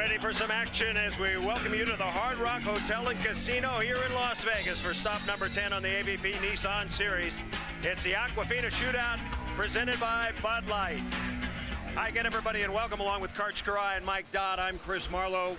ready for some action as we welcome you to the Hard Rock Hotel and Casino here in Las Vegas for stop number 10 on the AVP Nissan Series. It's the Aquafina Shootout presented by Bud Light. Hi again, everybody, and welcome along with Karch Kiraly and Mike Dodd. I'm Chris Marlowe.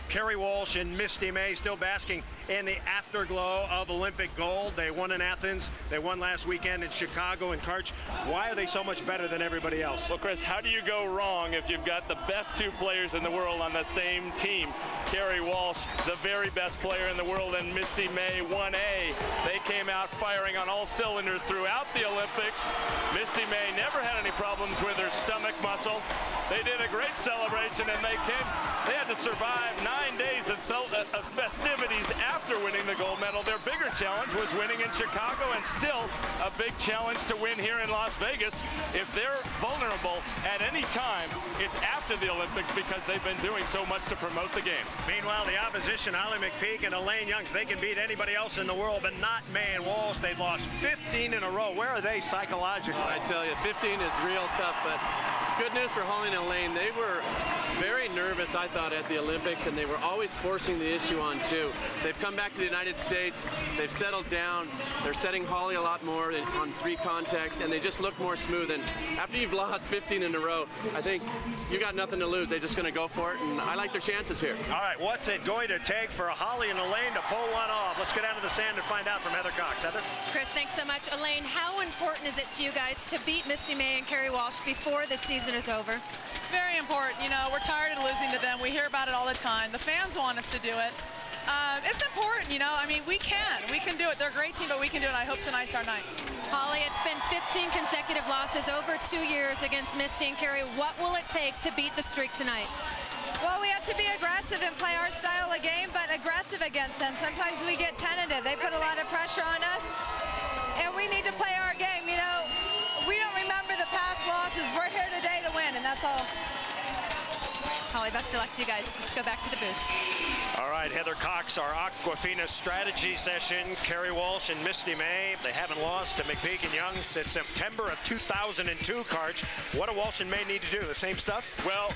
Kerri, Walsh, and Misty May still basking in the afterglow of Olympic gold. They won in Athens. They won last weekend in Chicago. And Karch, why are they so much better than everybody else? Well, Chris, how do you go wrong if you've got the best two players in the world on the same team? Kerri Walsh, the very best player in the world, and Misty May, 1A. They came out firing on all cylinders throughout the Olympics. Misty May never had any problems with her stomach muscle. They did a great celebration, and they had to survive 9 days of festivities after winning the gold medal. Their bigger challenge was winning in Chicago, and still a big challenge to win here in Las Vegas. If they're vulnerable at any time, it's after the Olympics because they've been doing so much to promote the game. Meanwhile, the opposition, McPeak and Elaine, they can beat anybody else in the world, but not May and Walsh. They've lost 15 in a row. Where are they psychologically? I tell you, 15 is real tough, but good news for Holly and Elaine. They were very nervous, I thought, at the Olympics, and they were always forcing the issue on two. They've come back to the United States. They've settled down. They're setting Holly a lot more on three contacts, and they just look more smooth. And after you've lost 15 in a row, I think you got nothing to lose. They're just going to go for it, and I like their chances here. All right, what's it going to take for Holly and Elaine to pull one off? Let's get down to the sand and find out from Heather Cox. Heather? Chris, thanks so much. Elaine, how important is it to you guys to beat Misty May and Kerri Walsh before the season is over? Very important. You know, we're tired of losing to them. We hear about it all the time. The fans want us to do it. It's important, you know. I mean, we can do it. They're a great team, but we can do it. I hope tonight's our night. Holly, it's been 15 consecutive losses over 2 years against Misty and Kerri. What will it take to beat the streak tonight? Well, we have to be aggressive and play our style of game, but aggressive against them. Sometimes we get tentative. They put a lot of pressure on us, and we need to play our game. You know, we don't remember the past losses. We're here today to win, and that's all. Holly, best of luck to you guys. Let's go back to the booth. All right, Heather Cox, our Aquafina strategy session. Kerri Walsh and Misty May, they haven't lost to McPeak and Young since September of 2002, Karch. What do Walsh and May need to do? The same stuff? Well,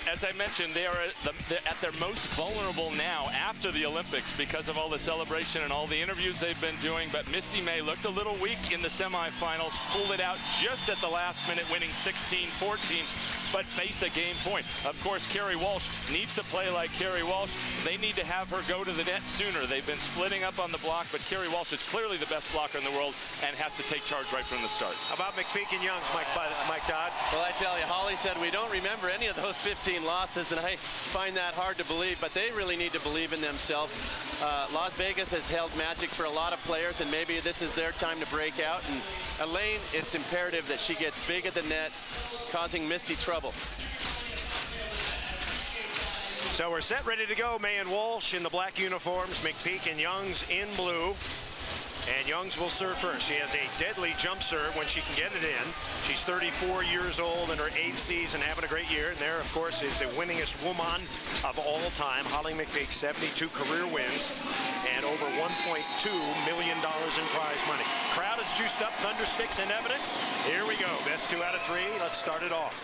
as I mentioned, they're at their most vulnerable now after the Olympics because of all the celebration and all the interviews they've been doing. But Misty May looked a little weak in the semifinals, pulled it out just at the last minute, winning 16-14, but faced a game point. Of course, Kerri Walsh needs to play like Kerri Walsh. They need to have her go to the net sooner. They've been splitting up on the block, but Kerri Walsh is clearly the best blocker in the world and has to take charge right from the start. How about McPeak and Young's, Mike Dodd? Well, I tell you, Holly said we don't remember any of those 15 losses, and I find that hard to believe, but they really need to believe in themselves. Las Vegas has held magic for a lot of players, and maybe this is their time to break out. And Elaine, it's imperative that she gets big at the net, causing Misty trouble. So we're set, ready to go. May and Walsh in the black uniforms, McPeak and Young's in blue. And Young's will serve first. She has a deadly jump serve when she can get it in. She's 34 years old in her 8th season, having a great year. And there, of course, is the winningest woman of all time, Holly McPeak, 72 career wins and over $1.2 million in prize money. Crowd is juiced up, thunder sticks in evidence. Here we go, best 2 out of 3. Let's start it off.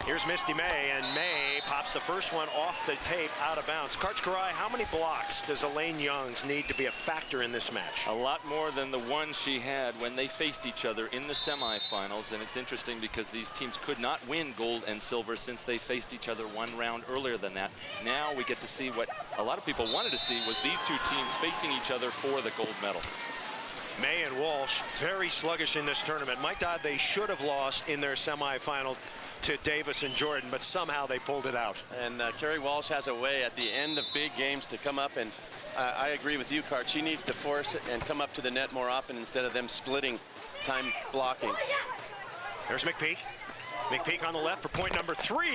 Here's Misty May, and May pops the first one off the tape out of bounds. Karch Kiraly, how many blocks does Elaine Young's need to be a factor in this match? A lot more than the one she had when they faced each other in the semifinals. And it's interesting because these teams could not win gold and silver since they faced each other one round earlier than that. Now we get to see what a lot of people wanted to see, was these two teams facing each other for the gold medal. May and Walsh very sluggish in this tournament. Mike Dodd, they should have lost in their semifinal to Davis and Jordan, but somehow they pulled it out. And Kerri Walsh has a way at the end of big games to come up, and I agree with you, Karch. She needs to force it and come up to the net more often instead of them splitting time blocking. There's McPeak. McPeak on the left for point number 3,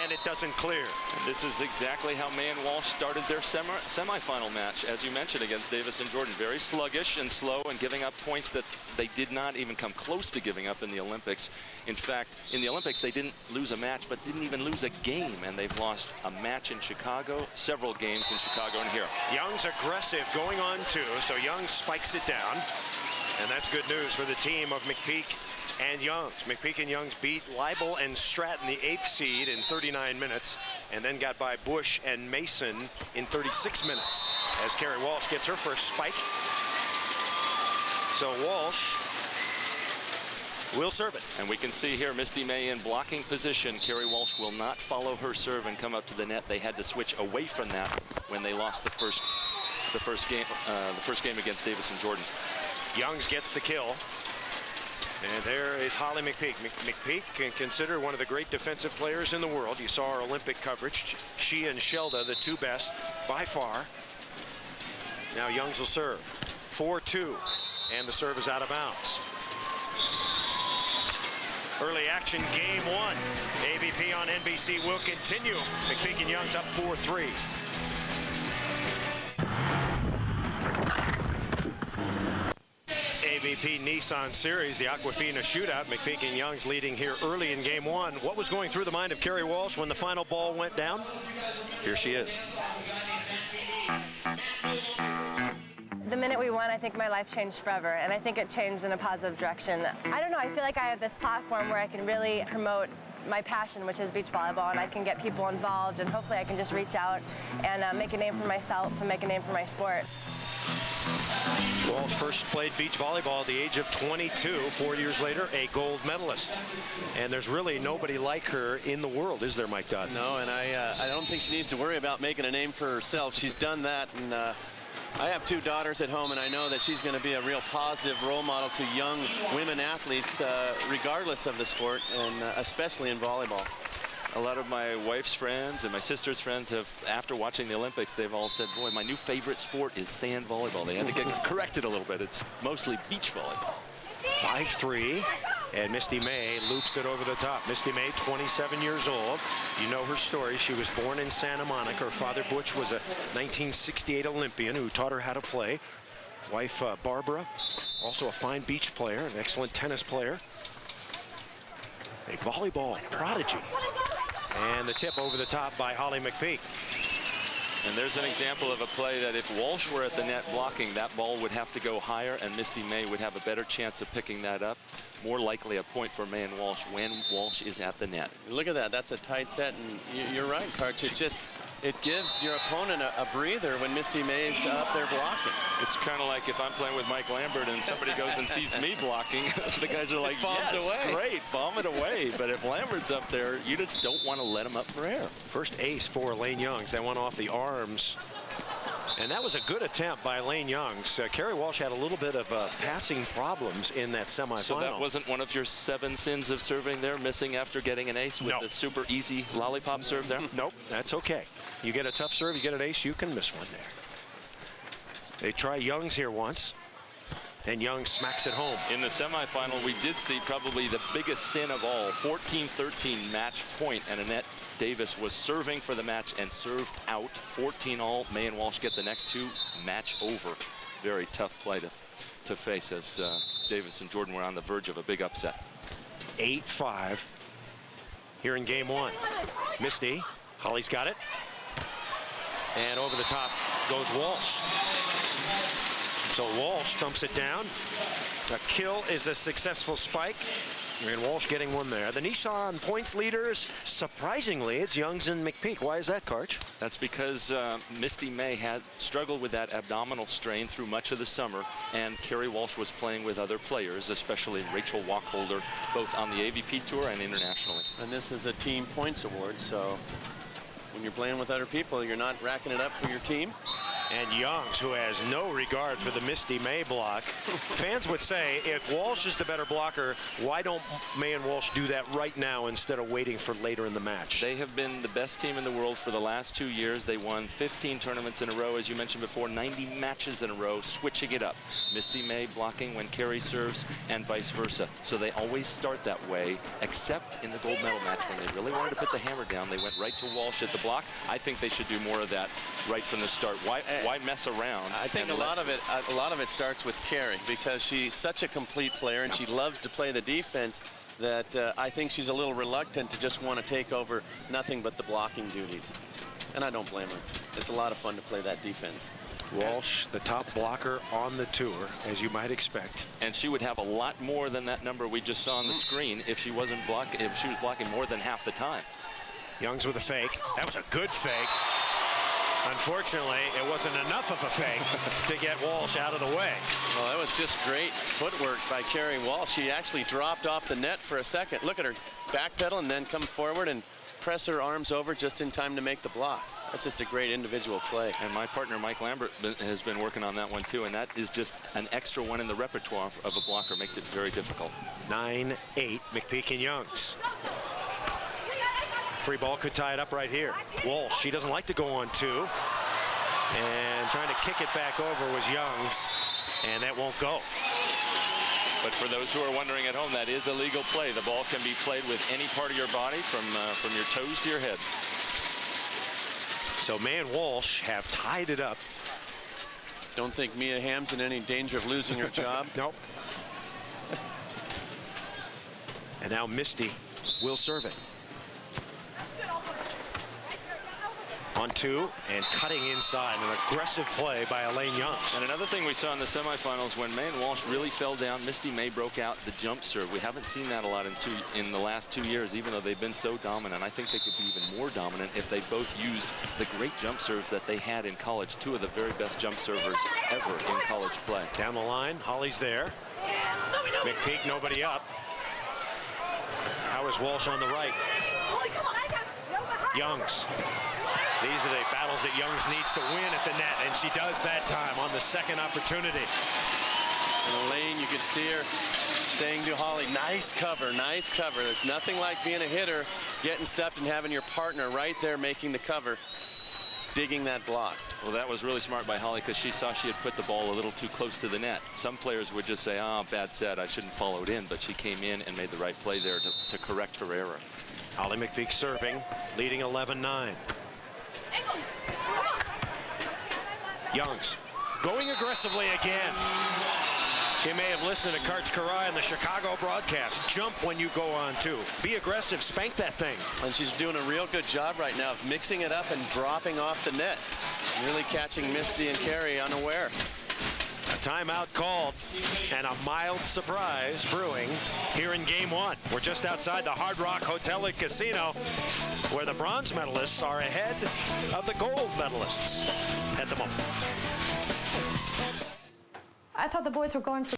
and it doesn't clear. And this is exactly how May and Walsh started their semifinal match, as you mentioned, against Davis and Jordan. Very sluggish and slow and giving up points that they did not even come close to giving up in the Olympics. In fact, in the Olympics, they didn't lose a match, but didn't even lose a game, and they've lost a match in Chicago, several games in Chicago and here. Young's aggressive going on 2, so Young spikes it down. And that's good news for the team of McPeak and Youngs. McPeak and Youngs beat Leibel and Stratton, the 8th seed, in 39 minutes, and then got by Bush and Mason in 36 minutes as Kerri Walsh gets her first spike. So Walsh will serve it. And we can see here Misty May in blocking position. Kerri Walsh will not follow her serve and come up to the net. They had to switch away from that when they lost the first game against Davis and Jordan. Youngs gets the kill. And there is Holly McPeak. McPeak can consider one of the great defensive players in the world. You saw our Olympic coverage. She and Shelda, the two best by far. Now Youngs will serve. 4-2. And the serve is out of bounds. Early action, game 1. AVP on NBC will continue. McPeak and Youngs up 4-3. AVP Nissan Series, the Aquafina Shootout. McPeak and Youngs leading here early in game 1. What was going through the mind of Kerri Walsh when the final ball went down? Here she is. The minute we won, I think my life changed forever, and I think it changed in a positive direction. I don't know, I feel like I have this platform where I can really promote my passion, which is beach volleyball, and I can get people involved, and hopefully I can just reach out and make a name for myself and make a name for my sport. Walsh first played beach volleyball at the age of 22. 4 years later, a gold medalist. And there's really nobody like her in the world, is there, Mike Dodd? No, and I don't think she needs to worry about making a name for herself. She's done that, and I have 2 daughters at home, and I know that she's going to be a real positive role model to young women athletes, regardless of the sport, and especially in volleyball. A lot of my wife's friends and my sister's friends have, after watching the Olympics, they've all said, boy, my new favorite sport is sand volleyball. They had to get corrected a little bit. It's mostly beach volleyball. 5-3, and Misty May loops it over the top. Misty May, 27 years old. You know her story. She was born in Santa Monica. Her father, Butch, was a 1968 Olympian who taught her how to play. Wife, Barbara, also a fine beach player, an excellent tennis player. A volleyball prodigy. And the tip over the top by Holly McPeak. And there's an example of a play that if Walsh were at the net blocking, that ball would have to go higher, and Misty May would have a better chance of picking that up. More likely a point for May and Walsh when Walsh is at the net. Look at that. That's a tight set, and you're right, Karch. It gives your opponent a breather when Misty May's up there blocking. It's kind of like if I'm playing with Mike Lambert and somebody goes and sees me blocking, the guys are like, yes, away. Great, bomb it away. But if Lambert's up there, you just don't want to let him up for air. First ace for Elaine Youngs. That went off the arms. And that was a good attempt by Elaine Youngs. Kerri Walsh had a little bit of passing problems in that semifinal. So that wasn't one of your 7 sins of serving there, missing after getting an ace with the super easy lollipop serve there? Nope, that's okay. You get a tough serve, you get an ace, you can miss one there. They try Youngs here once, and Youngs smacks it home. In the semifinal, we did see probably the biggest sin of all, 14-13 match point, and Annette Davis was serving for the match and served out. 14-all. May and Walsh get the next 2, match over. Very tough play to face as Davis and Jordan were on the verge of a big upset. 8-5 here in game 1. Misty, Holly's got it. And over the top goes Walsh. So Walsh thumps it down. A kill is a successful spike. And Walsh getting one there. The Nissan points leaders, surprisingly, it's Youngs and McPeak. Why is that, Karch? That's because Misty May had struggled with that abdominal strain through much of the summer, and Kerri Walsh was playing with other players, especially Rachel Walkholder, both on the AVP Tour and internationally. And this is a team points award, so when you're playing with other people, you're not racking it up for your team. And Youngs, who has no regard for the Misty May block. Fans would say, if Walsh is the better blocker, why don't May and Walsh do that right now instead of waiting for later in the match? They have been the best team in the world for the last 2 years. They won 15 tournaments in a row, as you mentioned before, 90 matches in a row, switching it up. Misty May blocking when Kerri serves and vice versa. So they always start that way, except in the gold medal match when they really wanted to put the hammer down. They went right to Walsh at the block. I think they should do more of that right from the start. Why mess around? I think a lot of it starts with Kerri, because she's such a complete player and she loves to play the defense that I think she's a little reluctant to just want to take over nothing but the blocking duties. And I don't blame her. It's a lot of fun to play that defense. Walsh, the top blocker on the tour, as you might expect. And she would have a lot more than that number we just saw on the screen if she wasn't blocking, if she was blocking more than half the time. Youngs with a fake. That was a good fake. Unfortunately, it wasn't enough of a fake to get Walsh out of the way. Well, that was just great footwork by Kerri Walsh. She actually dropped off the net for a second. Look at her backpedal and then come forward and press her arms over just in time to make the block. That's just a great individual play. And my partner, Mike Lambert, has been working on that one too, and that is just an extra one in the repertoire of a blocker. Makes it very difficult. 9-8, McPeak and Youngs. Free ball could tie it up right here. Walsh, she doesn't like to go on two. And trying to kick it back over was Youngs, and that won't go. But for those who are wondering at home, that is a legal play. The ball can be played with any part of your body from your toes to your head. So May and Walsh have tied it up. Don't think Mia Hamm's in any danger of losing her job. Nope. And now Misty will serve it. On two and cutting inside, an aggressive play by Elaine Youngs. And another thing we saw in the semifinals, when May and Walsh really fell down, Misty May broke out the jump serve. We haven't seen that a lot in the last 2 years, even though they've been so dominant. I think they could be even more dominant if they both used the great jump serves that they had in college. Two of the very best jump servers ever in college play. Down the line, Holly's there. McPeak, nobody up. How is Walsh on the right? Youngs. These are the battles that Youngs needs to win at the net, and she does that time on the second opportunity. And Elaine, you could see her saying to Holly, nice cover, nice cover. There's nothing like being a hitter, getting stuffed and having your partner right there making the cover, digging that block. Well, that was really smart by Holly because she saw she had put the ball a little too close to the net. Some players would just say, oh, bad set, I shouldn't follow it in, but she came in and made the right play there to correct her error. Holly McPeak serving, leading 11-9. Youngs going aggressively again. She may have listened to Karch Kiraly in the Chicago broadcast. Jump when you go on two. Be aggressive. Spank that thing. And she's doing a real good job right now of mixing it up and dropping off the net. Really catching Misty and Kerri unaware. A timeout called and a mild surprise brewing here in game one. We're just outside the Hard Rock Hotel and Casino, where the bronze medalists are ahead of the gold medalists at the moment. I thought the boys were going for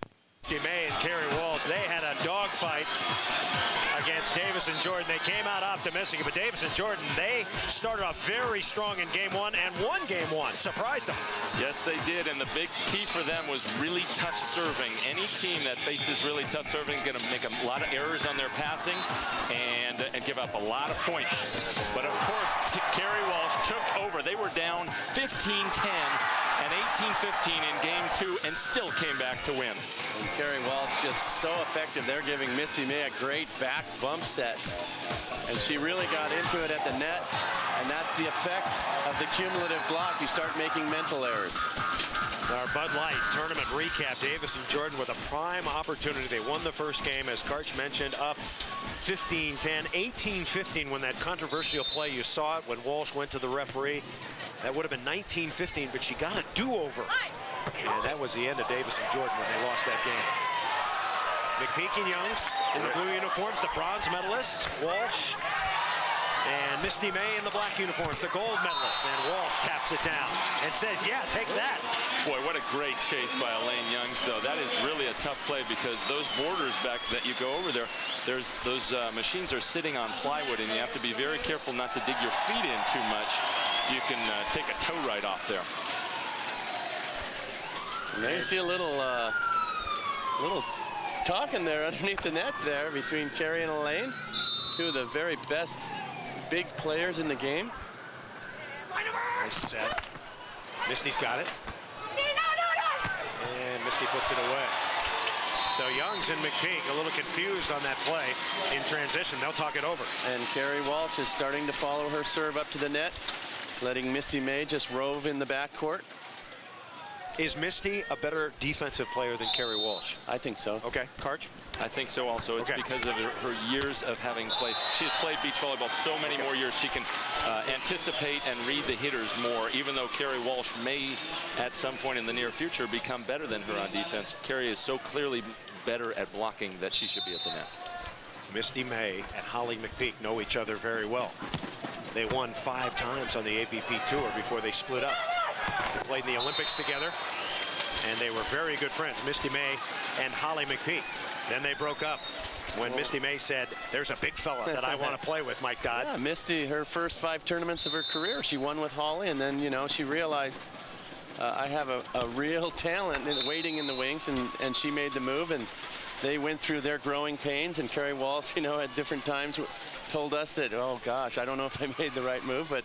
May and Kerri Walsh, they had a dogfight against Davis and Jordan. They came out optimistic, but Davis and Jordan, they started off very strong in game one and won game one. Surprised them. Yes, they did, and the big key for them was really tough serving. Any team that faces really tough serving is going to make a lot of errors on their passing and give up a lot of points. But of course, Kerri Walsh took over. They were down 15-10 and 18-15 in game two and still came back to win. And Kerri Walsh just so effective. They're giving Misty May a great back bump set. And she really got into it at the net. And that's the effect of the cumulative block. You start making mental errors. Our Bud Light tournament recap. Davis and Jordan with a prime opportunity. They won the first game, as Karch mentioned, up 15-10, 18-15 when that controversial play. You saw it when Walsh went to the referee. That would have been 19-15, but she got a do-over. And that was the end of Davis and Jordan when they lost that game. McPeak and Youngs in the blue uniforms, the bronze medalists, Walsh and Misty May in the black uniforms, the gold medalists. And Walsh taps it down and says, yeah, take that. Boy, what a great chase by Elaine Youngs, though. That is really a tough play because those borders back that you go over there, those machines are sitting on plywood, and you have to be very careful not to dig your feet in too much. You can take a toe right off there. Now you see a little talking there underneath the net there between Kerri and Elaine. Two of the very best big players in the game. Nice set. Misty's got it. And Misty puts it away. So Youngs and McPeak a little confused on that play in transition. They'll talk it over. And Kerri Walsh is starting to follow her serve up to the net, letting Misty May just rove in the backcourt. Is Misty a better defensive player than Kerri Walsh? I think so. Okay, Karch? I think so also. It's because of her years of having played. She has played beach volleyball so many more years. She can anticipate and read the hitters more, even though Kerri Walsh may, at some point in the near future, become better than her on defense. Kerri is so clearly better at blocking that she should be at the net. Misty May and Holly McPeak know each other very well. They won 5 times on the AVP tour before they split up. They played in the Olympics together, and they were very good friends, Misty May and Holly McPeak. Then they broke up when Misty May said, there's a big fella that I want to play with, Mike Dodd. Yeah, Misty, her first 5 tournaments of her career, she won with Holly, and then, you know, she realized I have a real talent waiting in the wings, and she made the move, and they went through their growing pains, and Kerri Walsh, you know, at different times told us that, oh gosh, I don't know if I made the right move, but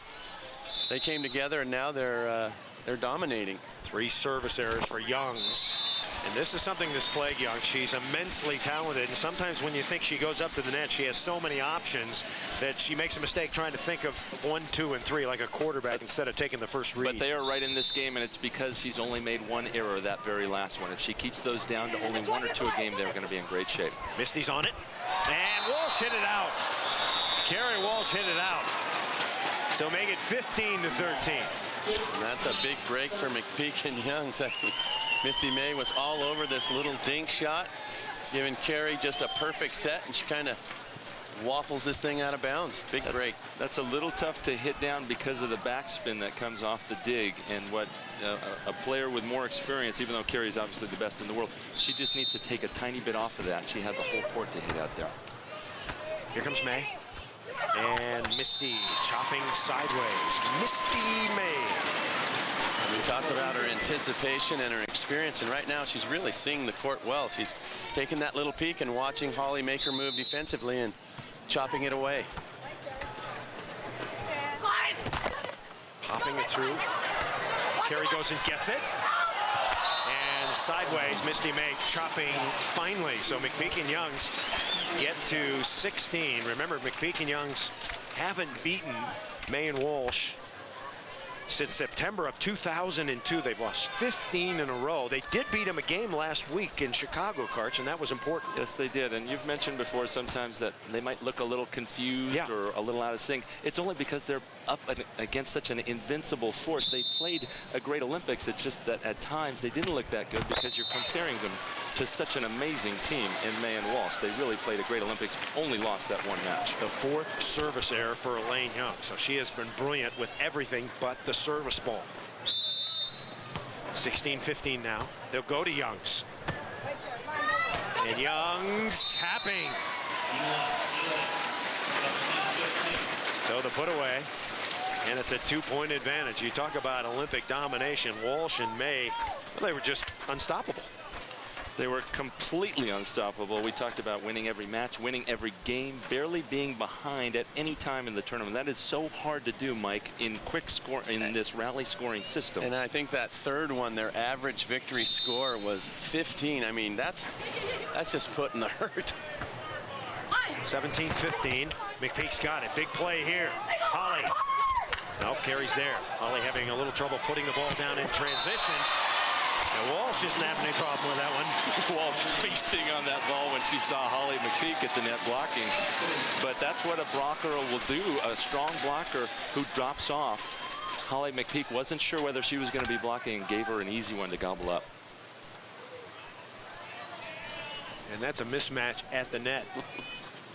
they came together, and now they're dominating. 3 service errors for Youngs. And this is something that's plagued Young. She's immensely talented, and sometimes when you think she goes up to the net, she has so many options that she makes a mistake trying to think of 1, 2, and 3 like a quarterback instead of taking the first read. But they are right in this game, and it's because she's only made 1 error, that very last one. If she keeps those down to only 1 or 2 a game, they're going to be in great shape. Misty's on it, and Walsh hit it out. Kerri Walsh hit it out. So make it 15-13. And that's a big break for McPeak and Youngs. Misty May was all over this little dink shot, giving Kerri just a perfect set, and she kind of waffles this thing out of bounds. Big break. That's a little tough to hit down because of the backspin that comes off the dig, and what a player with more experience, even though Kerri's obviously the best in the world, she just needs to take a tiny bit off of that. She had the whole court to hit out there. Here comes May. And Misty chopping sideways. Misty May. We talked about her anticipation and her experience, and right now she's really seeing the court well. She's taking that little peek and watching Holly make her move defensively and chopping it away. Popping it through. Kerri goes and gets it. And sideways, Misty May chopping finally. So McPeak and Youngs get to 16. Remember, McPeak and Youngs haven't beaten May and Walsh since September of 2002. They've lost 15 in a row. They did beat them a game last week in Chicago, Karch, and that was important. Yes, they did. And you've mentioned before sometimes that they might look a little confused or a little out of sync. It's only because they're up against such an invincible force. They played a great Olympics. It's just that at times they didn't look that good because you're comparing them to such an amazing team in May and Walsh. They really played a great Olympics, only lost that 1 match. The 4th service error for Elaine Young. So she has been brilliant with everything but the service ball. 16-15 now. They'll go to Youngs. And Youngs tapping. So the put away. And it's a 2-point advantage. You talk about Olympic domination. Walsh and May, well, they were just unstoppable. They were completely unstoppable. We talked about winning every match, winning every game, barely being behind at any time in the tournament. That is so hard to do, Mike, in quick score in this rally scoring system. And I think that 3rd one, their average victory score was 15. I mean, that's just putting the hurt. 17-15. McPeak's got it. Big play here. Holly. Nope, Kerri's there. Holly having a little trouble putting the ball down in transition. And Walsh isn't having any problem with that one. Walsh feasting on that ball when she saw Holly McPeak at the net blocking. But that's what a blocker will do, a strong blocker who drops off. Holly McPeak wasn't sure whether she was going to be blocking and gave her an easy one to gobble up. And that's a mismatch at the net.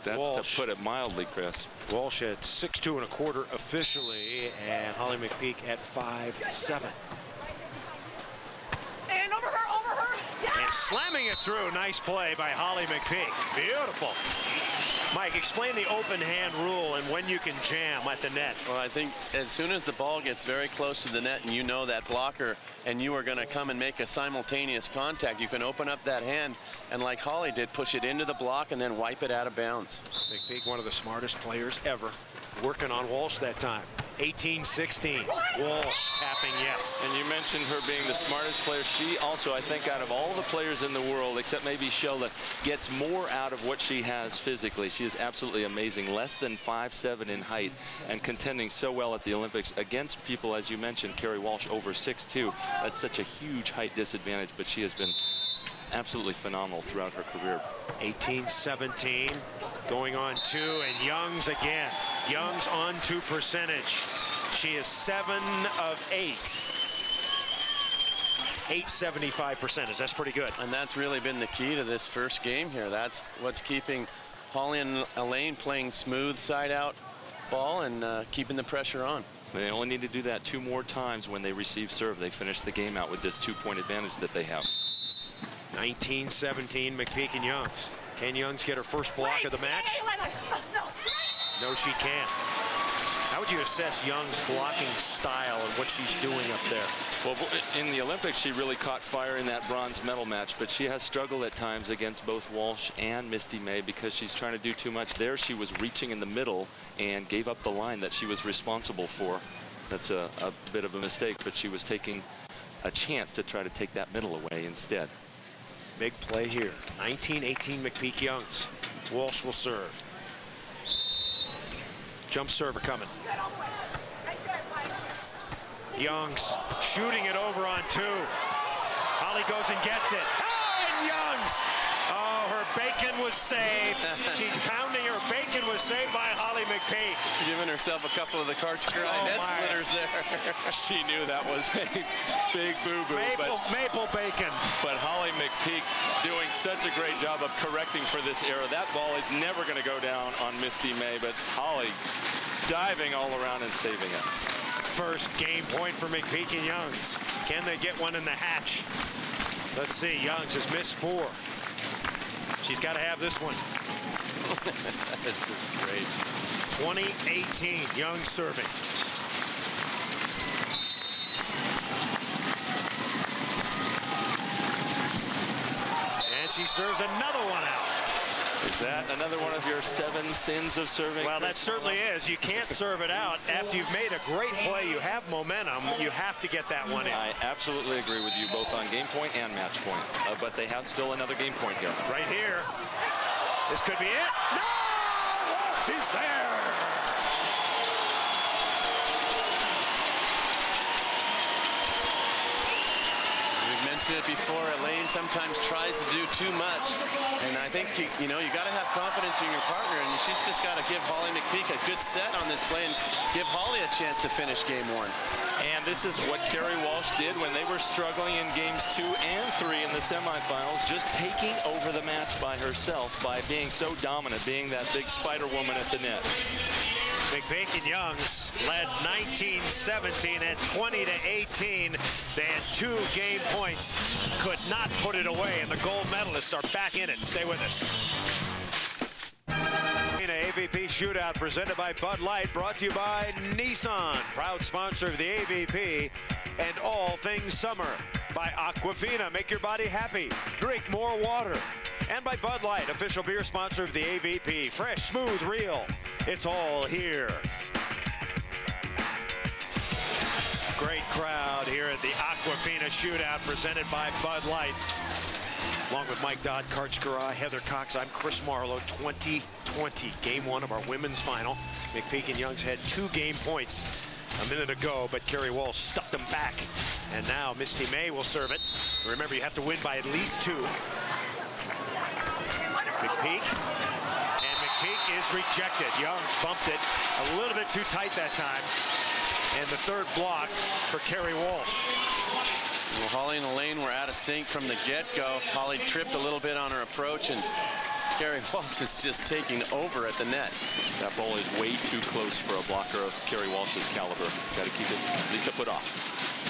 That's Walsh, to put it mildly, Chris. Walsh at 6'2 1/4 officially, and Holly McPeak at 5'7. And over her. Yeah! And slamming it through. Nice play by Holly McPeak. Beautiful. Mike, explain the open hand rule and when you can jam at the net. Well, I think as soon as the ball gets very close to the net and you know that blocker and you are going to come and make a simultaneous contact, you can open up that hand and, like Holly did, push it into the block and then wipe it out of bounds. McPeak, one of the smartest players ever, working on Walsh that time. 18-16. Walsh tapping yes. And you mentioned her being the smartest player. She also, I think, out of all the players in the world, except maybe Sheldon, gets more out of what she has physically. She is absolutely amazing. Less than 5'7" in height and contending so well at the Olympics against people, as you mentioned, Kerri Walsh over 6'2". That's such a huge height disadvantage, but she has been absolutely phenomenal throughout her career. 18-17, going on 2, and Youngs again. Youngs on 2 percentage. She is 7 of 8. 875 percentage. That's pretty good. And that's really been the key to this first game here. That's what's keeping Holly and Elaine playing smooth side out ball and keeping the pressure on. They only need to do that 2 more times when they receive serve. They finish the game out with this 2-point advantage that they have. 19-17, McPeak and Youngs. Can Youngs get her first block of the match? No, she can't. How would you assess Young's blocking style and what she's doing up there? Well, in the Olympics, she really caught fire in that bronze medal match, but she has struggled at times against both Walsh and Misty May because she's trying to do too much. There, she was reaching in the middle and gave up the line that she was responsible for. That's a bit of a mistake, but she was taking a chance to try to take that middle away instead. Big play here. 19-18 McPeak Youngs. Walsh will serve. Jump server coming. Youngs shooting it over on 2. Holly goes and gets it. Oh, and Youngs. Oh, her bacon was saved. She's pounding her bacon was saved by Holly McPeak. Giving herself a couple of the Karch Kiraly net splitters there. She knew that was a big boo-boo. Maple bacon. But Holly McPeak doing such a great job of correcting for this error. That ball is never going to go down on Misty May, but Holly diving all around and saving it. First game point for McPeak and Youngs. Can they get one in the hatch? Let's see. Youngs has missed 4. She's got to have this one. This is great. 20-18. Youngs serving. And she serves another one out. Is that another one of your 7 sins of serving? Well, that certainly is. You can't serve it out. After you've made a great play, you have momentum. You have to get that one in. I absolutely agree with you, both on game point and match point. But they have still another game point here. Right here. This could be it. No! She's there. We've mentioned it before. Elaine sometimes tries to do too much. And I think, you know, you got to have confidence in your partner. And she's just got to give Holly McPeak a good set on this play and give Holly a chance to finish game 1. And this is what Kerri Walsh did when they were struggling in games 2 and 3 in the semifinals, just taking over the match by herself by being so dominant, being that big spider woman at the net. McPeak and Youngs led 19-17 and 20-18. They had 2 game points, could not put it away, and the gold medalists are back in it. Stay with us. AVP Shootout presented by Bud Light, brought to you by Nissan, proud sponsor of the AVP, and all things summer. By Aquafina, make your body happy, drink more water. And by Bud Light, official beer sponsor of the AVP. Fresh, smooth, real, it's all here. Great crowd here at the Aquafina Shootout presented by Bud Light. Along with Mike Dodd, Karch Kiraly, Heather Cox, I'm Chris Marlowe. 2020, game 1 of our women's final. McPeak and Youngs had 2 game points a minute ago, but Kerri Walsh stuffed them back. And now Misty May will serve it. Remember, you have to win by at least 2. McPeak. And McPeak is rejected. Youngs bumped it a little bit too tight that time. And the 3rd block for Kerri Walsh. Well, Holly and Elaine were out of sync from the get-go. Holly tripped a little bit on her approach, and Kerri Walsh is just taking over at the net. That ball is way too close for a blocker of Kerri Walsh's caliber. Got to keep it at least a foot off.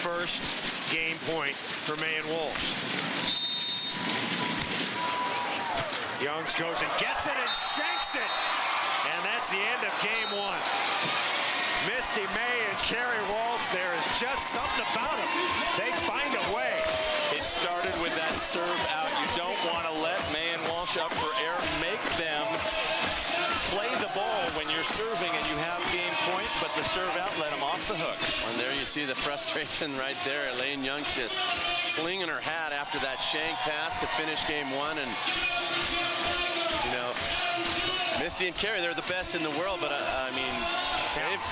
First game point for May and Walsh. Youngs goes and gets it and shanks it. And that's the end of game 1. Misty May and Kerri Walsh, there is just something about them. They find a way. It started with that serve out. You don't want to let May and Walsh up for error. Make them play the ball when you're serving and you have game point, but with the serve out, let him off the hook. And there you see the frustration right there. Elaine Young's just flinging her hat after that shank pass to finish game one. And, you know, Misty and Kerri, they're the best in the world, but I mean,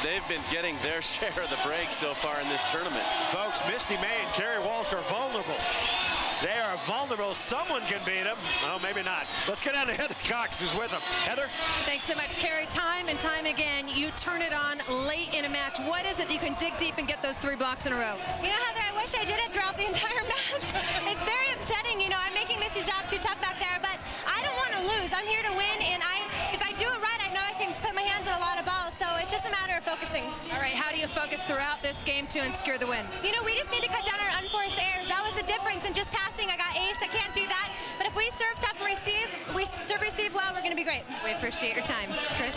they've been getting their share of the breaks so far in this tournament. Folks, Misty May and Kerri Walsh are vulnerable. They are vulnerable. Someone can beat them. Oh, maybe not. Let's get down to Heather Cox, who's with them. Heather? Thanks so much, Kerri. Time and time again, you turn it on late in a match. What is it that you can dig deep and get those 3 blocks in a row? You know, Heather, I wish I did it throughout the entire match. It's very upsetting. You know, I'm making Misty's job too tough back there, but I don't want to lose. I'm here to win, and if I do it right, I know I can put my hands on a lot of balls, so it's just a matter of focusing. All right, how do you focus throughout this game to secure the win? You know, we just need to cut down our unforced errors. That was the difference in just passing. I got ace. I can't do that. But if we serve tough and receive, we serve receive well, we're going to be great. We appreciate your time. Chris?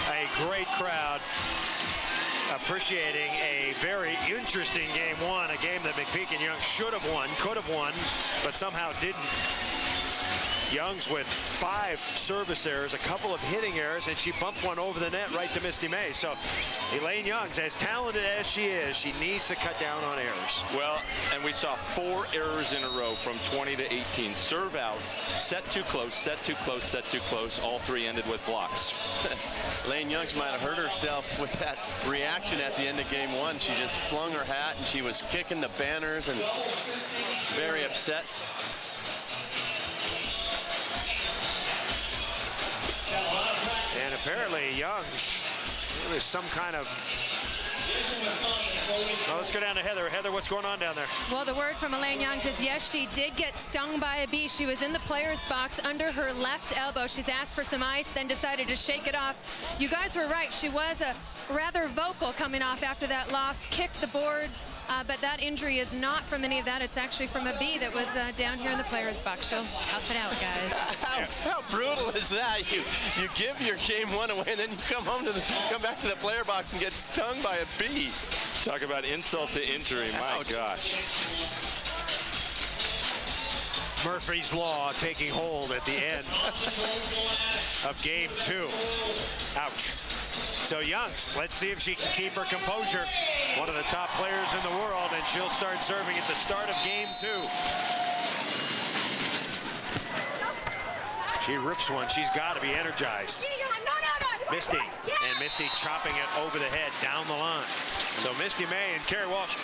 A great crowd appreciating a very interesting game one, a game that McPeak and Young should have won, could have won, but somehow didn't. Young's with 5 service errors, a couple of hitting errors, and she bumped one over the net right to Misty May. So Elaine Young's, as talented as she is, she needs to cut down on errors. Well, and we saw 4 errors in a row from 20 to 18. Serve out, set too close, set too close, set too close. All 3 ended with blocks. Elaine Young's might have hurt herself with that reaction at the end of game one. She just flung her hat and she was kicking the banners and very upset. And apparently Young, there's some kind of... Well, let's go down to Heather. Heather, what's going on down there? Well, the word from Elaine Young is, yes, she did get stung by a bee. She was in the player's box under her left elbow. She's asked for some ice, then decided to shake it off. You guys were right. She was rather vocal coming off after that loss, kicked the boards, but that injury is not from any of that. It's actually from a bee that was down here in the player's box. She'll tough it out, guys. How brutal is that? You give your game one away, and then you come back to the player box and get stung by a bee. Talk about insult to injury. My gosh. Murphy's Law taking hold at the end of game 2. Ouch. So Youngs, let's see if she can keep her composure. One of the top players in the world, and she'll start serving at the start of game 2. She rips one. She's got to be energized. Misty, and Misty chopping it over the head down the line. So Misty May and Kerri Walsh,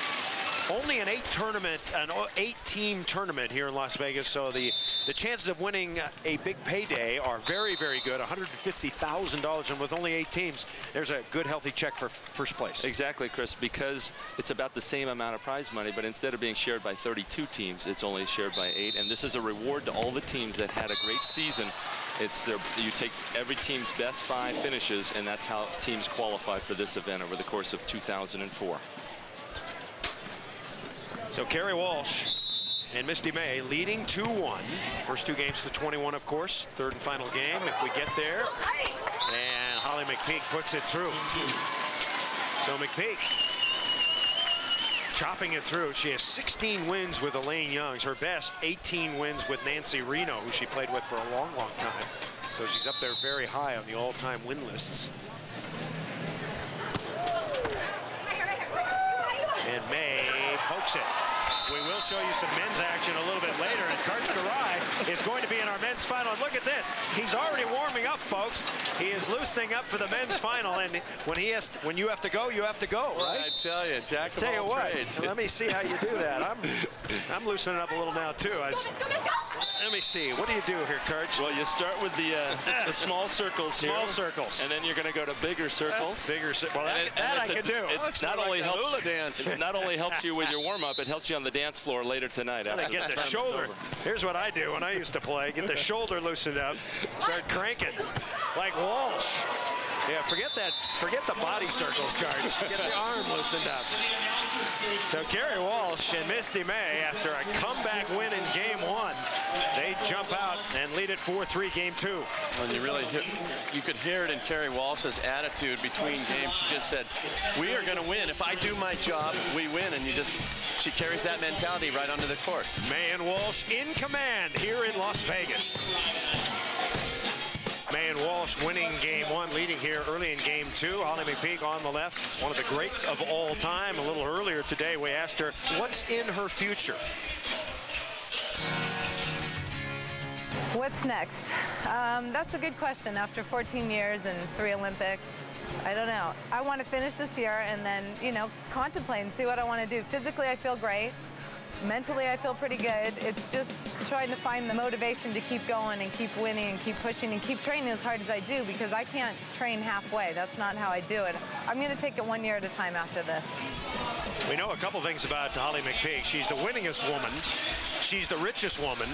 only an 8-team tournament here in Las Vegas. So the chances of winning a big payday are very, very good. $150,000, and with only 8 teams, there's a good, healthy check for first place. Exactly, Chris, because it's about the same amount of prize money, but instead of being shared by 32 teams, it's only shared by 8. And this is a reward to all the teams that had a great season. You take every team's best 5 finishes, and that's how teams qualified for this event over the course of 2004. So Kerri Walsh and Misty May leading 2-1. First 2 games to 21, of course. Third and final game if we get there. And Holly McPeak puts it through. So McPeak chopping it through. She has 16 wins with Elaine Youngs. Her best, 18 wins with Nancy Reno, who she played with for a long, long time. So she's up there very high on the all-time win lists. And May pokes it. We will show you some men's action a little bit later, and Karch Kiraly is going to be in our men's final. And look at this. He's already warming up, folks. He is loosening up for the men's final, and when you have to go, you have to go, right? I tell you, Jack of all trades. Let me see how you do that. I'm loosening up a little now, too. Let me see. What do you do here, Karch? Well, you start with the small circles. Small circles. And then you're going to go to bigger circles. Well, that I can do. It not only helps you with your warm-up, it helps you on the dance floor later tonight. I get the shoulder. Here's what I do when I used to play. Get the shoulder loosened up. Start cranking like Walsh. Yeah, forget the body circles, Karch. Get the arm loosened up. So Kerri Walsh and Misty May, after a comeback win in game 1, they jump out and lead it 4-3 game 2. When you could hear it in Kerri Walsh's attitude between games. She just said, "We are going to win. If I do my job, we win." And she carries that mentality right onto the court. May and Walsh in command here in Las Vegas. May and Walsh winning game 1, leading here early in game 2. Holly McPeak on the left, one of the greats of all time. A little earlier today, we asked her what's in her future. What's next? That's a good question. After 14 years and 3 Olympics, I don't know. I want to finish this year and then, you know, contemplate and see what I want to do. Physically, I feel great. Mentally, I feel pretty good. It's just trying to find the motivation to keep going and keep winning and keep pushing and keep training as hard as I do, because I can't train halfway. That's not how I do it. I'm going to take it 1 year at a time after this. We know a couple things about Holly McPeak. She's the winningest woman, she's the richest woman,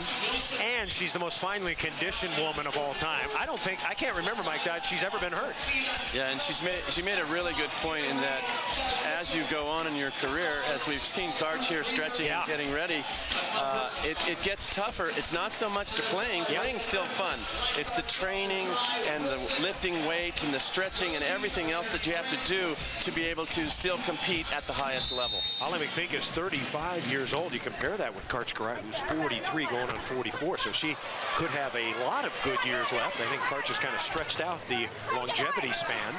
and she's the most finely conditioned woman of all time. I can't remember, Mike Dodd, she's ever been hurt. Yeah, and she made a really good point in that as you go on in your career, as we've seen Karch here stretching and getting ready, it gets tougher. It's not so much the playing. Playing's still fun. It's the training and the lifting weights and the stretching and everything else that you have to do to be able to still compete at the highest level. Holly McPeak is 35 years old. You compare that with Karch Kiraly, who's 43 going on 44, so she could have a lot of good years left. I think Karch has kind of stretched out the longevity span.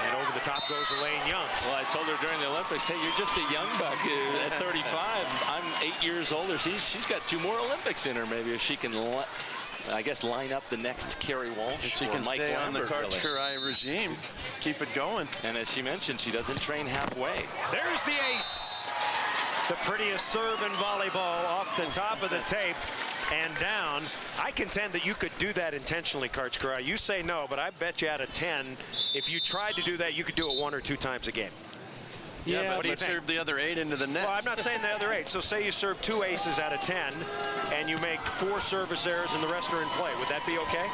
And over the top goes Elaine Youngs. Well, I told her during the Olympics, hey, you're just a young buck at 35. I'm 8 years older. She's got 2 more Olympics in her, maybe, if she can, I guess, line up the next Kerri Walsh. If she can stay on the Karch Kiraly regime, keep it going. And as she mentioned, she doesn't train halfway. There's the ace. The prettiest serve in volleyball off the top of the tape and down. I contend that you could do that intentionally, Karch Kiraly. You say no, but I bet you out of 10, if you tried to do that, you could do it 1 or 2 times a game. Yeah, but serve the other 8 into the net. Well, I'm not saying the other 8. So say you serve 2 aces out of 10, and you make 4 service errors, and the rest are in play. Would that be okay?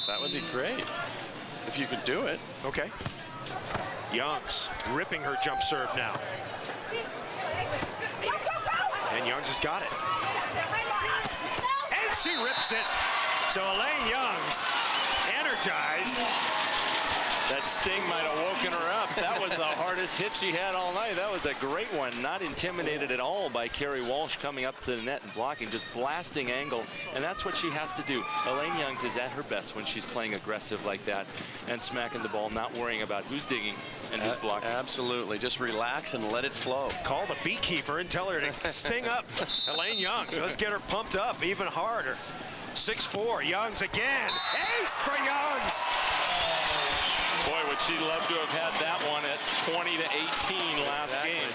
That would be great if you could do it. Okay. Youngs ripping her jump serve now. And Youngs has got it. And she rips it. So Elaine Youngs, energized. That sting might have woken her up. That was the hardest hit she had all night. That was a great one. Not intimidated at all by Kerri Walsh coming up to the net and blocking, just blasting angle. And that's what she has to do. Elaine Youngs is at her best when she's playing aggressive like that and smacking the ball, not worrying about who's digging and who's blocking. Absolutely. Just relax and let it flow. Call the beekeeper and tell her to sting up Elaine Youngs. Let's get her pumped up even harder. 6-4. Youngs again. Ace for Youngs. Boy, would she love to have had that one at 20-18 last game.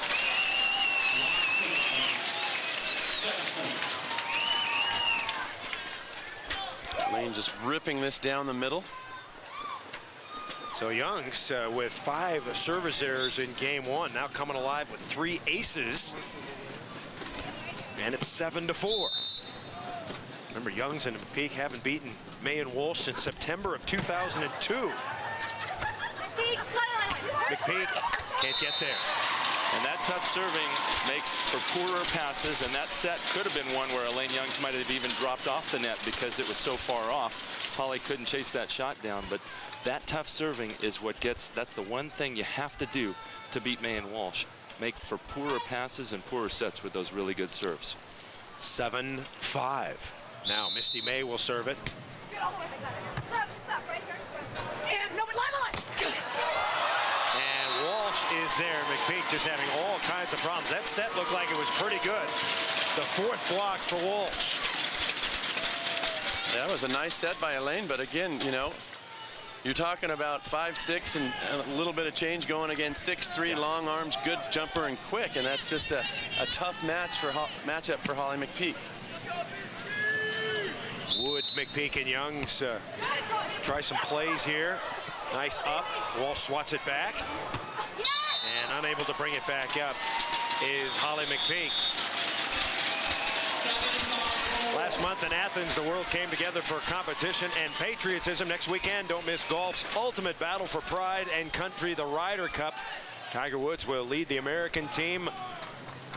Elaine just ripping this down the middle. So Youngs with 5 service errors in game 1, now coming alive with 3 aces. And it's 7-4. Remember, Youngs and McPeak haven't beaten May and Walsh since September of 2002. McPeak can't get there. And that tough serving makes for poorer passes, and that set could have been one where Elaine Youngs might have even dropped off the net because it was so far off. Holly couldn't chase that shot down, but that tough serving is what gets, that's the one thing you have to do to beat May and Walsh. Make for poorer passes and poorer sets with those really good serves. 7-5. Now Misty May will serve it. Is there. McPeak just having all kinds of problems. That set looked like it was pretty good. The 4th block for Walsh. That was a nice set by Elaine, but again, you know, you're talking about 5-6 and a little bit of change going against 6'3", long arms, good jumper and quick, and that's just a tough matchup for Holly McPeak. Would McPeak and Youngs try some plays here? Nice up. Walsh swats it back. And unable to bring it back up is Holly McPeak. Last month in Athens, the world came together for competition and patriotism. Next weekend, don't miss golf's ultimate battle for pride and country, the Ryder Cup. Tiger Woods will lead the American team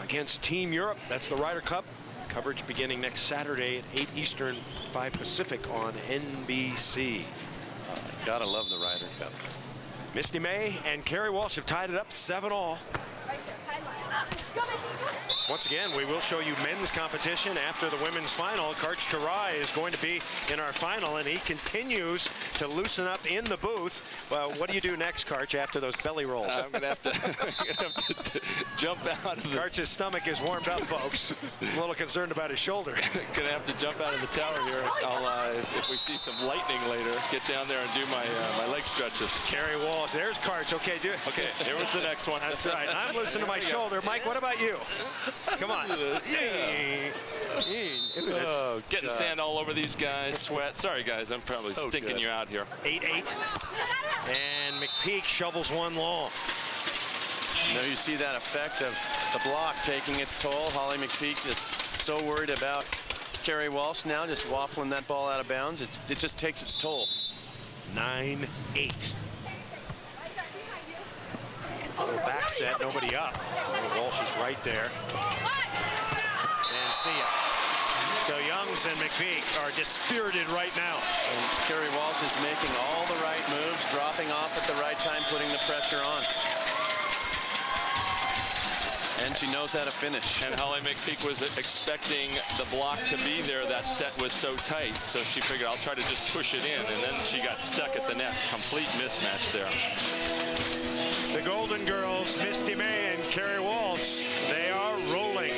against Team Europe. That's the Ryder Cup. Coverage beginning next Saturday at 8 Eastern, 5 Pacific on NBC. Gotta love the Ryder Cup. Misty May and Kerri Walsh have tied it up 7-all. Right there, Once again, we will show you men's competition after the women's final. Karch Kiraly is going to be in our final, and he continues to loosen up in the booth. Well, what do you do next, Karch, after those belly rolls? I'm going to have to jump out of the... Karch's stomach is warmed up, folks. I'm a little concerned about his shoulder. Going to have to jump out of the tower here. I'll, if we see some lightning later, get down there and do my leg stretches. Kerri Walsh. There's Karch. Okay, do it. Okay, here was the next one. That's right. I'm loosening to my shoulder. Mike, what about you? Come on. Getting sand all over these guys. Sweat. Sorry, guys. I'm probably stinking you out here. 8-8. And McPeak shovels one long. Now you see that effect of the block taking its toll. Holly McPeak just so worried about Kerri Walsh now, just waffling that ball out of bounds. It just takes its toll. 9-8. Little back set, nobody up. Walsh is right there. And see ya. So Youngs and McPeak are dispirited right now. And Kerri Walsh is making all the right moves, dropping off at the right time, putting the pressure on. And she knows how to finish. And Holly McPeak was expecting the block to be there. That set was so tight, so she figured I'll try to just push it in, and then she got stuck at the net. Complete mismatch there. The Golden Girls, Misty May and Kerri Walsh, they are rolling.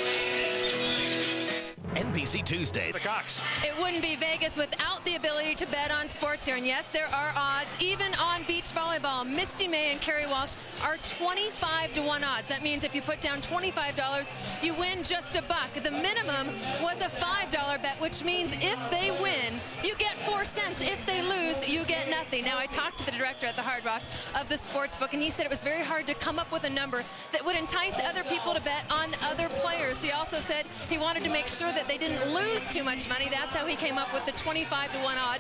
NBC Tuesday. The Cox. It wouldn't be Vegas without the ability to bet on sports here. And yes, there are odds, even on beach volleyball. Misty May and Kerri Walsh are 25-1 odds. That means if you put down $25, you win just $1. The minimum was a $5 bet, which means if they win, you get 4 cents. If they lose, you get nothing. Now, I talked to the director at the Hard Rock of the sports book, and he said it was very hard to come up with a number that would entice other people to bet on other players. He also said he wanted to make sure that they didn't lose too much money. That's how he came up with the 25-1 odd.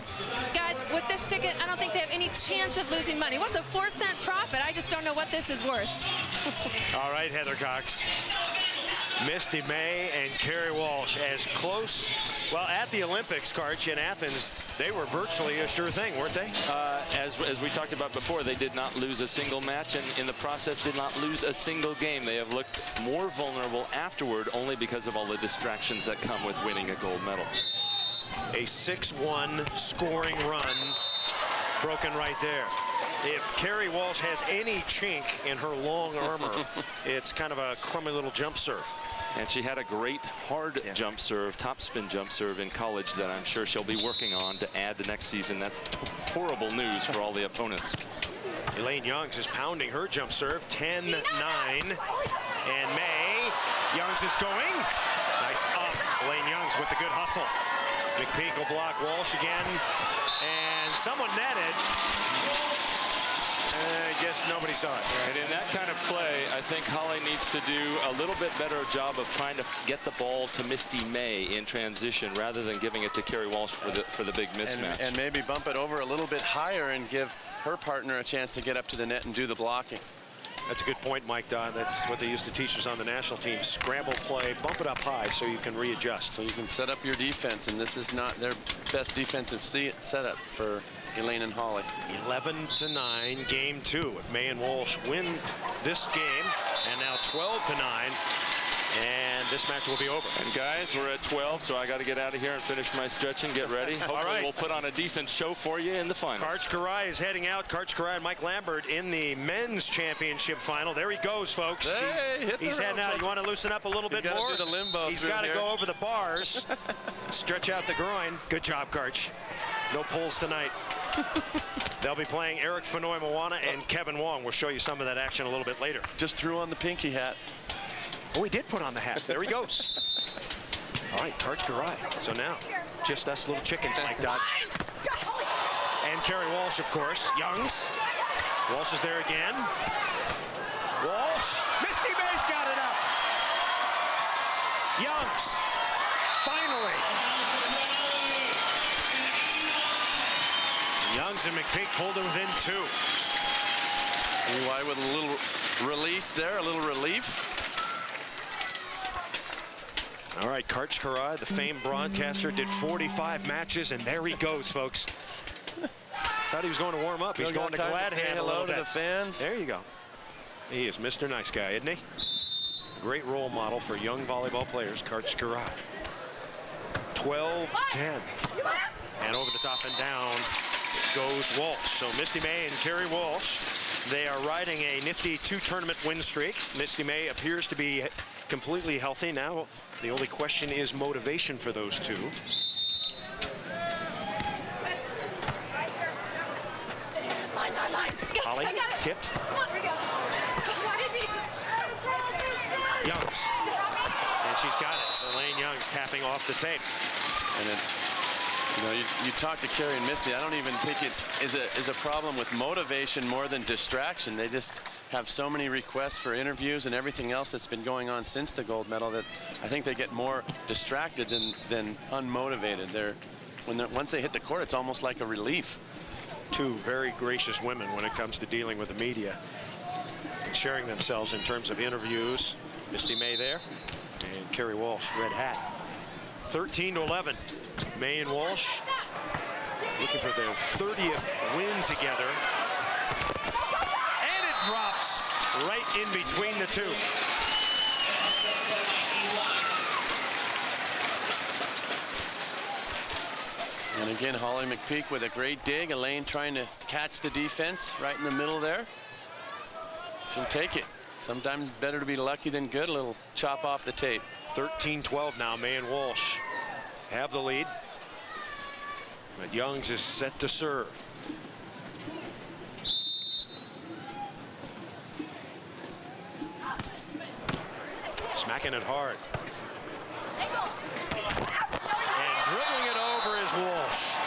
Guys, with this ticket, I don't think they have any chance of losing money. What's a 4-cent profit? I just don't know what this is worth. All right, Heather Cox. Misty May and Kerri Walsh as close. Well, at the Olympics, Karch, in Athens, they were virtually a sure thing, weren't they? As we talked about before, they did not lose a single match, and in the process did not lose a single game. They have looked more vulnerable afterward only because of all the distractions that come with winning a gold medal. A 6-1 scoring run broken right there. If Kerri Walsh has any chink in her long armor, it's kind of a crummy little jump serve. And she had a great hard jump serve, topspin jump serve in college that I'm sure she'll be working on to add to next season. That's horrible news for all the opponents. Elaine Youngs is pounding her jump serve, 10-9. And May, Youngs is going. Nice up. Elaine Youngs with the good hustle. McPeak will block Walsh again. And someone netted. I guess nobody saw it. And in that kind of play, I think Holly needs to do a little bit better job of trying to get the ball to Misty May in transition rather than giving it to Kerri Walsh for the big mismatch. And maybe bump it over a little bit higher and give her partner a chance to get up to the net and do the blocking. That's a good point, Mike Dodd. That's what they used to teach us on the national team. Scramble play, bump it up high so you can readjust. So you can set up your defense, and this is not their best defensive setup for Elaine and Holly. 11-9, game 2. If May and Walsh win this game, and now 12-9, and this match will be over. And guys, we're at 12, so I got to get out of here and finish my stretching, get ready. Hopefully we'll put on a decent show for you in the finals. Karch Kiraly is heading out. Karch Kiraly and Mike Lambert in the men's championship final. There he goes, folks. Hey, he's heading out. You want to loosen up a little bit more? Do the limbo. He's got to go over the bars, stretch out the groin. Good job, Karch. No pulls tonight. They'll be playing Eric Fenoy Moana and Kevin Wong. We'll show you some of that action a little bit later. Just threw on the pinky hat. Oh, he did put on the hat. There he goes. All right, Karch Kiraly. So now, just us little chickens, Mike Dodd. And Kerri Walsh, of course. Youngs. Walsh is there again. Walsh. Misty May's got it up. Youngs. Finally. Youngs and McPeak pulled it within 2. Why with a little release there, a little relief. All right, Karch Kiraly, the famed broadcaster, did 45 matches, and there he goes, folks. Thought he was going to warm up. He's going to glad hand a little bit. To the fans. There you go. He is Mr. Nice Guy, isn't he? Great role model for young volleyball players, Karch Kiraly. 12-10. And over the top and down goes Walsh. So Misty May and Kerri Walsh, they are riding a nifty 2-tournament win streak. Misty May appears to be completely healthy now. The only question is motivation for those two. Holly tipped. Youngs. And she's got it. Elaine Youngs tapping off the tape. And it's, you know, you talk to Kerri and Misty, I don't even think it is a problem with motivation more than distraction. They just have so many requests for interviews and everything else that's been going on since the gold medal that I think they get more distracted than unmotivated. Once they hit the court, it's almost like a relief. Two very gracious women when it comes to dealing with the media and sharing themselves in terms of interviews. Misty May there and Kerri Walsh, red hat. 13-11. May and Walsh looking for their 30th win together. And it drops right in between the two. And again, Holly McPeak with a great dig. Elaine trying to catch the defense right in the middle there. She'll take it. Sometimes it's better to be lucky than good. A little chop off the tape. 13-12 now. May and Walsh have the lead. But Youngs is set to serve. Smacking it hard. And dribbling it over is Walsh.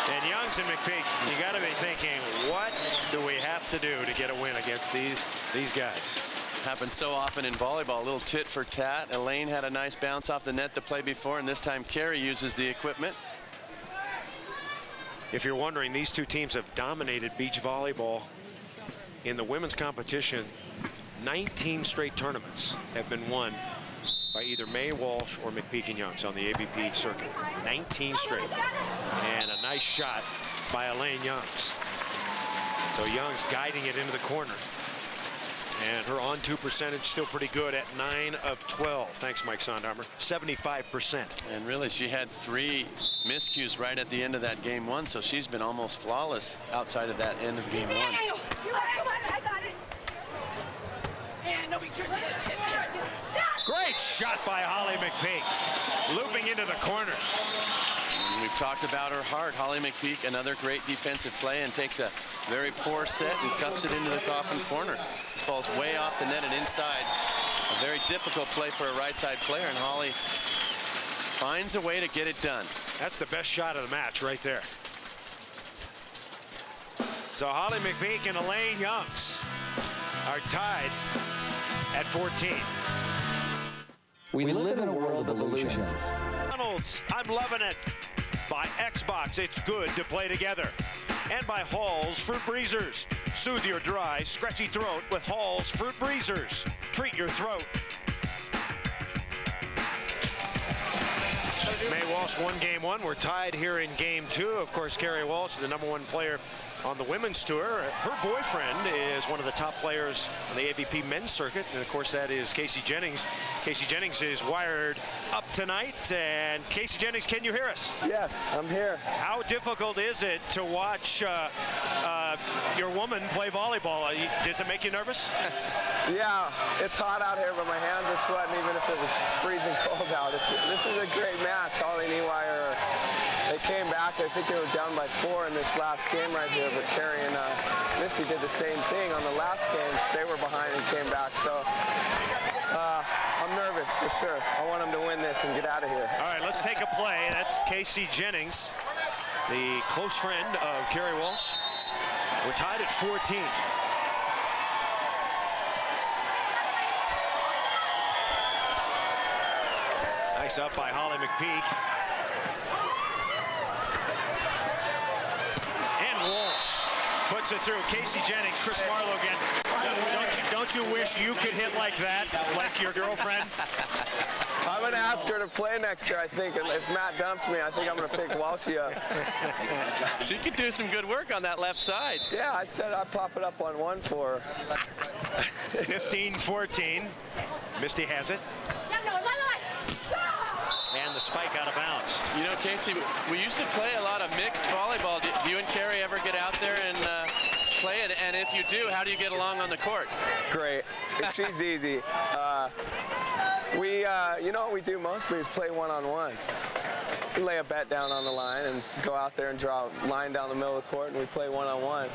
And Youngs and McPeak, you got to be thinking, what do we have to do to get a win against these guys? Happens so often in volleyball, a little tit for tat. Elaine had a nice bounce off the net the play before, and this time Kerri uses the equipment. If you're wondering, these two teams have dominated beach volleyball in the women's competition. 19 straight tournaments have been won by either May, Walsh, or McPeak and Youngs on the AVP circuit. 19 straight. And a nice shot by Elaine Youngs. So Youngs guiding it into the corner. And her on-2 percentage still pretty good at 9 of 12. Thanks, Mike Sondheimer. 75%. And really, she had 3 miscues right at the end of that game 1, so she's been almost flawless outside of that end of game 1. Great shot by Holly McPeak. Looping into the corner. And we've talked about her heart. Holly McPeak, another great defensive play, and takes a very poor set and cuffs it into the coffin corner. This ball's way off the net and inside. A very difficult play for a right side player, and Holly finds a way to get it done. That's the best shot of the match right there. So Holly McPeak and Elaine Youngs are tied at 14. We live in a world of illusions. McDonald's, I'm loving it. By Xbox, it's good to play together. And by Hall's Fruit Breezers. Soothe your dry, scratchy throat with Hall's Fruit Breezers. Treat your throat. May Walsh won game 1. We're tied here in game 2. Of course, Kerri Walsh, the #1 player on the women's tour. Her boyfriend is one of the top players on the AVP men's circuit, and of course that is Casey Jennings. Casey Jennings is wired up tonight, and Casey Jennings, can you hear us? Yes, I'm here. How difficult is it to watch your woman play volleyball? Does it make you nervous? Yeah, it's hot out here, but my hands are sweating even if it was freezing cold out. This is a great match. Holly and EY they came back. I think they were down by 4 in this last game right here, but Kerri and Misty did the same thing on the last game. They were behind and came back, so I'm nervous for sure. I want them to win this and get out of here. All right, let's take a play. That's Casey Jennings, the close friend of Kerri Walsh. We're tied at 14. Nice up by Holly McPeak. And Walsh puts it through. Casey Jennings, Chris Marlowe again. Don't you wish you could hit like that, like your girlfriend? I'm going to ask her to play next year, I think. If Matt dumps me, I think I'm going to pick Walshy up. She could do some good work on that left side. Yeah, I said I'd pop it up on 1 for her. 15-14. Misty has it. And the spike out of bounds. You know, Casey, we used to play a lot of mixed volleyball. Do you and Kerri ever get out there and play it? And if you do, how do you get along on the court? Great. She's easy. You know what we do mostly is play one-on-ones. We lay a bet down on the line and go out there and draw a line down the middle of the court, and we play one-on-one.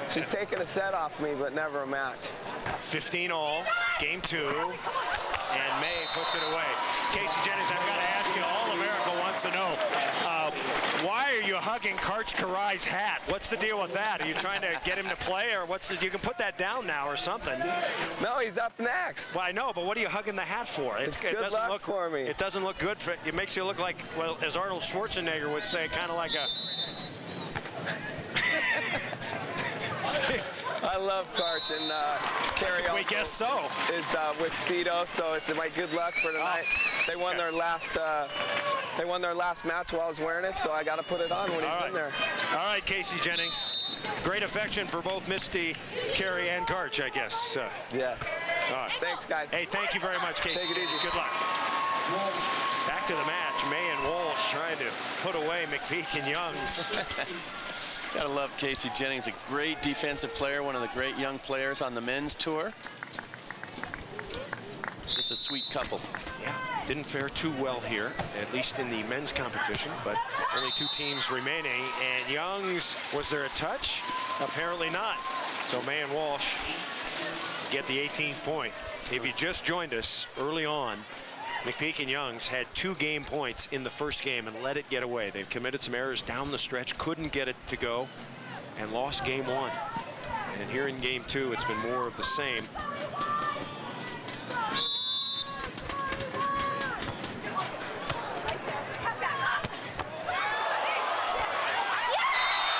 She's taken a set off me, but never a match. 15 all, game 2, and May puts it away. Casey Jennings, I've got to ask you, All America wants to know, why are you hugging Karch Kiraly's hat? What's the deal with that? Are you trying to get him to play, or you can put that down now or something? No, he's up next. Well, I know, but what are you hugging the hat for? It doesn't look for me. It doesn't look good for. It makes you look like, well, as Arnold Schwarzenegger would say, kind of like a. I love Karch, and Kerri also we guess so. Is with Speedo, so it's my good luck for tonight. They won their last match while I was wearing it, so I got to put it on when he's in there. All right, Casey Jennings. Great affection for both Misty, Kerri, and Karch, I guess. Yes. All right. Thanks, guys. Hey, thank you very much, Casey. Take it easy. Good luck. Back to the match. May and Walsh trying to put away McPeak and Youngs. Gotta love Casey Jennings, a great defensive player, one of the great young players on the men's tour. Just a sweet couple. Yeah, didn't fare too well here, at least in the men's competition, but only 2 teams remaining. And Youngs, was there a touch? Apparently not. So May and Walsh get the 18th point. If you just joined us early on, McPeak and Youngs had 2 game points in the first game and let it get away. They've committed some errors down the stretch, couldn't get it to go, and lost game 1. And here in game 2, it's been more of the same.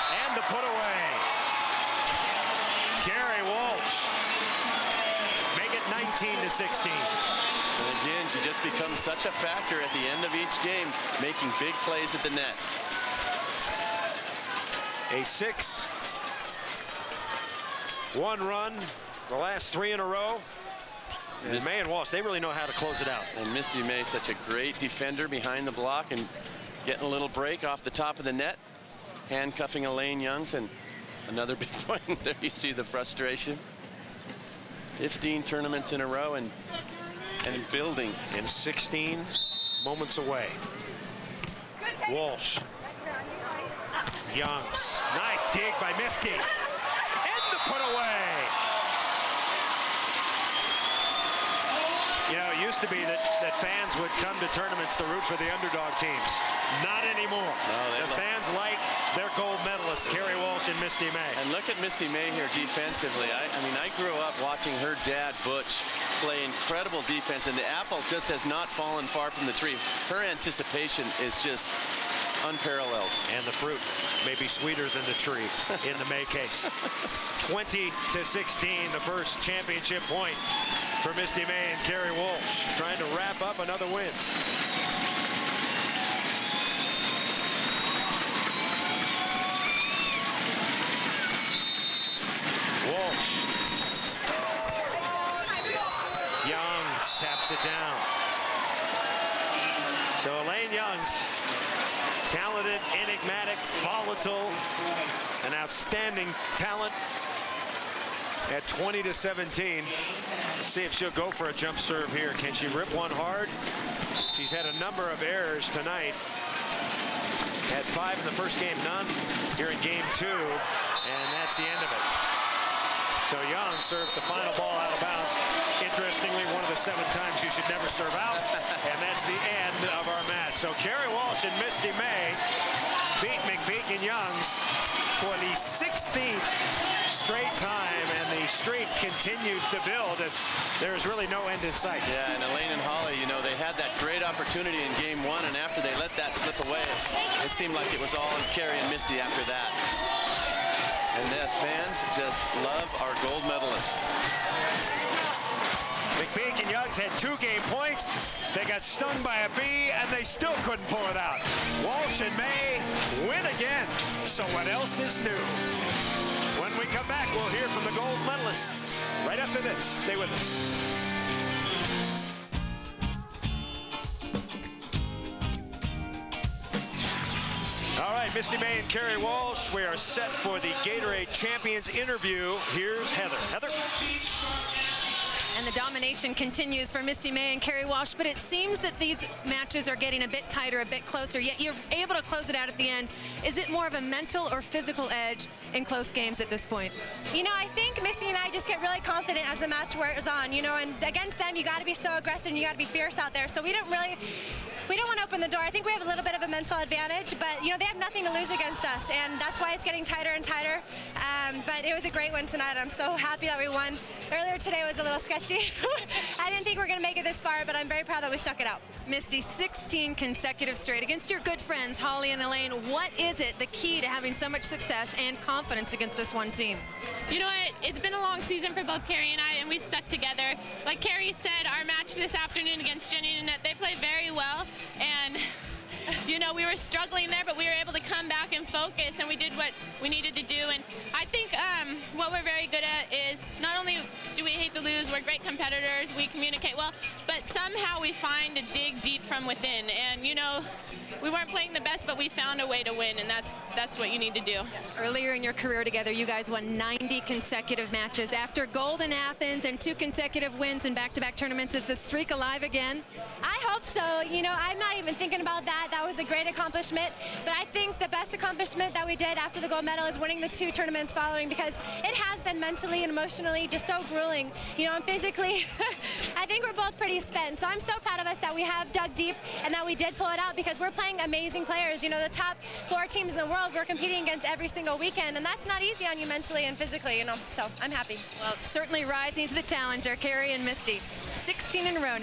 And the put away. Kerri Walsh make it 19-16. And again, she just becomes such a factor at the end of each game, making big plays at the net. A 6-1 run, the last 3 in a row. And May and Walsh, they really know how to close it out. And Misty May, such a great defender behind the block and getting a little break off the top of the net, handcuffing Elaine Youngs, and another big point. There you see the frustration. 15 tournaments in a row and building. And 16 moments away. Walsh. Youngs. Nice dig by Misty. And the put away. You know, it used to be that fans would come to tournaments to root for the underdog teams. Not anymore. No, the fans like their gold medalists, Kerri Walsh and Misty May. And look at Misty May here defensively. I mean, I grew up watching her dad, Butch, play incredible defense, and the apple just has not fallen far from the tree. Her anticipation is just unparalleled. And the fruit may be sweeter than the tree in the May case. 20-16, the first championship point for Misty May and Kerri Walsh, trying to wrap up another win. Walsh. Youngs taps it down. So Elaine Youngs, talented, enigmatic, volatile, an outstanding talent at 20-17. Let's see if she'll go for a jump serve here. Can she rip one hard? She's had a number of errors tonight. Had 5 in the first game, none here in game 2, and that's the end of it. So Young serves the final ball out of bounds. Interestingly, one of the 7 times you should never serve out, and that's the end of our match. So Kerri Walsh and Misty May beat McPeak and Youngs for the 16th straight time, and the streak continues to build, and there's really no end in sight. Yeah, and Elaine and Holly, you know, they had that great opportunity in game 1, and after they let that slip away, it seemed like it was all in Kerri and Misty after that. And the fans just love our gold medalists. McPeak and Youngs had 2 game points. They got stung by a bee, and they still couldn't pull it out. Walsh and May win again. So what else is new? When we come back, we'll hear from the gold medalists right after this. Stay with us. right, Misty May and Kerri Walsh, we are set for the Gatorade Champions interview. Here's Heather. Heather? And the domination continues for Misty May and Kerri Walsh, but it seems that these matches are getting a bit tighter, a bit closer, yet you're able to close it out at the end. Is it more of a mental or physical edge in close games at this point? You know, I think Misty and I just get really confident as the match wears on, you know, and against them, you got to be so aggressive and you got to be fierce out there. So we don't want to open the door. I think we have a little bit of a mental advantage, but, you know, they have nothing to lose against us, and that's why it's getting tighter and tighter. But it was a great win tonight. I'm so happy that we won. Earlier today was a little sketchy. I didn't think we were going to make it this far, but I'm very proud that we stuck it out. Misty, 16 consecutive straight against your good friends, Holly and Elaine. What is it, the key to having so much success and confidence against this one team? You know what? It's been a long season for both Kerri and I, and we stuck together. Like Kerri said, our match this afternoon against Jenny and Annette, they played very well, and you know, we were struggling there, but we were able to come back and focus, and we did what we needed to do. And I think what we're very good at is not only do we hate to lose, we're great competitors, we communicate well, but somehow we find to dig deep from within. And, you know, we weren't playing the best, but we found a way to win, and that's what you need to do. Earlier in your career together, you guys won 90 consecutive matches. After gold in Athens and 2 consecutive wins in back-to-back tournaments, is the streak alive again? I hope so. You know, I'm not even thinking about that. That was a great accomplishment, but I think the best accomplishment that we did after the gold medal is winning the 2 tournaments following, because it has been mentally and emotionally just so grueling, you know, and physically. I think we're both pretty spent, so I'm so proud of us that we have dug deep and that we did pull it out, because we're playing amazing players. You know, the top 4 teams in the world we're competing against every single weekend, and that's not easy on you mentally and physically, you know, so I'm happy. Well, certainly rising to the challenge are Kerri and Misty. 16 in a row now.